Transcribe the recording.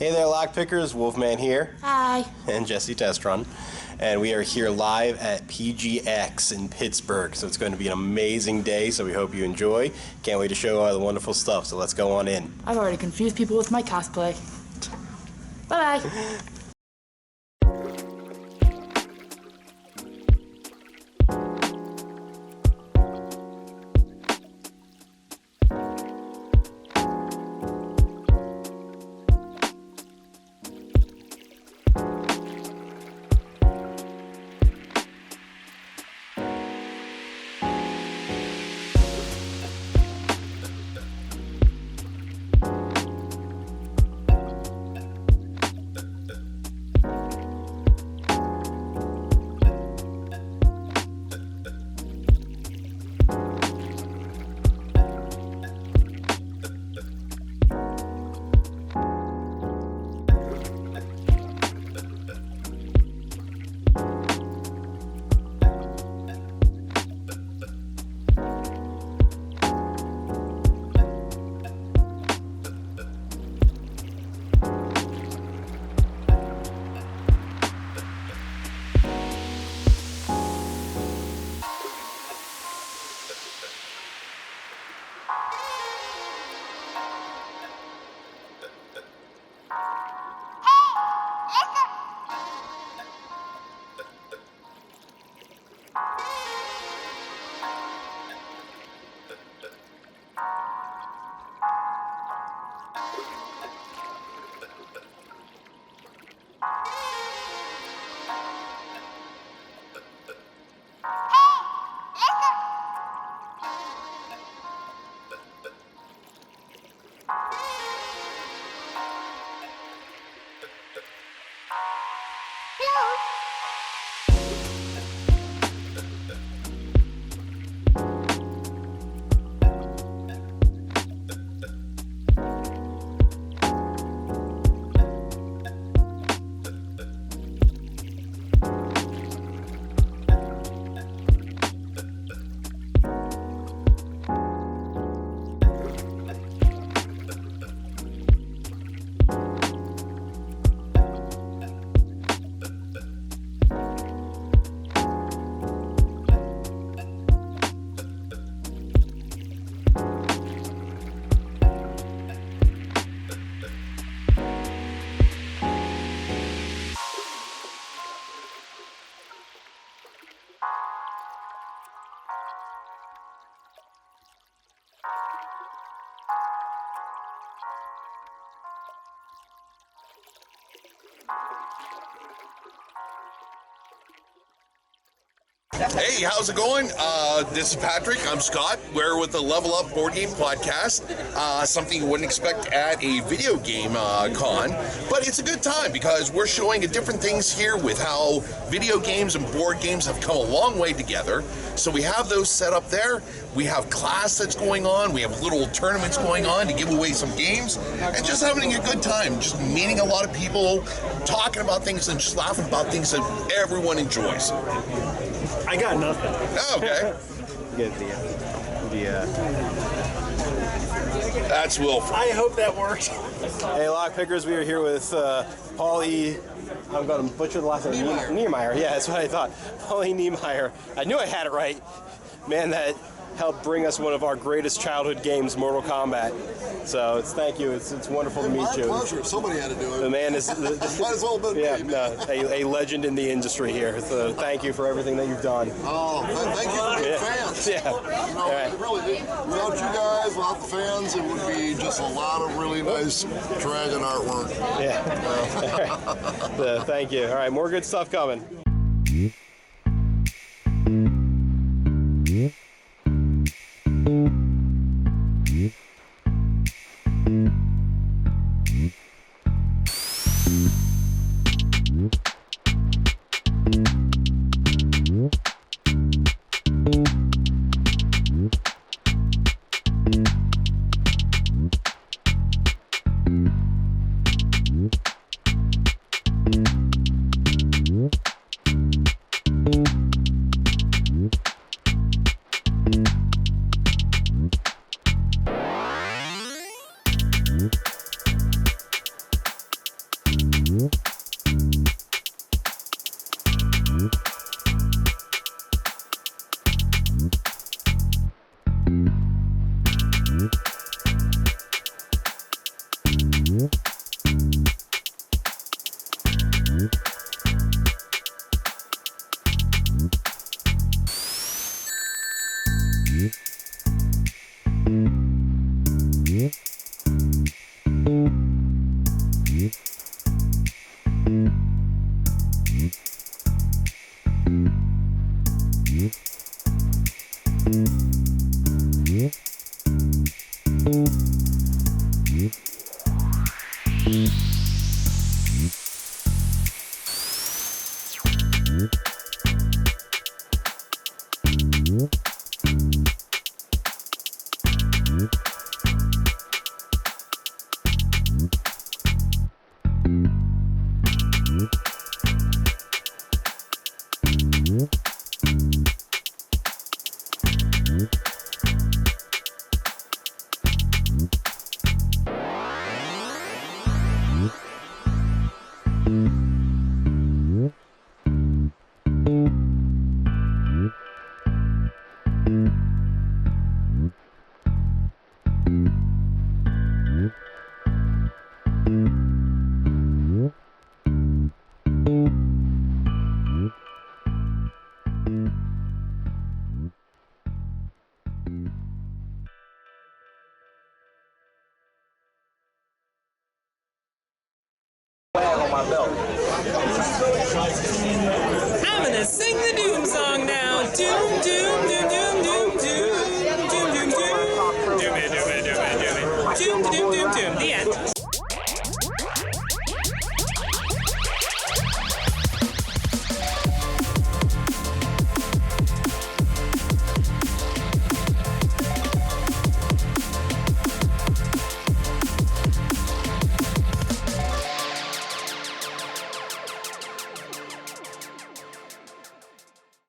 Hey there, Lockpickers. Wolfman here. Hi. And Jesse Testron. And we are here live at PGX in Pittsburgh. So it's going to be an amazing day, so we hope you enjoy. Can't wait to show you all the wonderful stuff, so let's go on in. I've already confused people with my cosplay. Bye-bye. Hey, how's it going? This is Patrick. I'm Scott. We're with the Level Up Board Game Podcast. Something you wouldn't expect at a video game con, but it's a good time because we're showing different things here with how video games and board games have come a long way together. So we have those set up there. We have class that's going on. We have little tournaments going on to give away some games and just having a good time. Just meeting a lot of people, talking about things and just laughing about things that everyone enjoys. I got nothing. Oh, okay. Get That's Wilf. I hope that works. Hey, Lockpickers, we are here with Paul E. I'm going to butcher the last name. Niemeyer. Yeah, that's what I thought. Paul E. Niemeyer. I knew I had it right. Man, that helped bring us one of our greatest childhood games, Mortal Kombat. So thank you. It's wonderful to meet you. My pleasure. Somebody had to do it. The man is might as well have been me. a legend in the industry here. So thank you for everything that you've done. Oh, thank you for being fans. Yeah. You know, really, without you guys, without the fans, it would be just a lot of really nice dragon artwork. Yeah. Thank you. All right, more good stuff coming. I'm gonna sing the Doom song now. Doom, doom, doom, doom, doom, doom, doom, doom, doom, doom, doom, doom, doom, doom, doom, doom, doom, the end.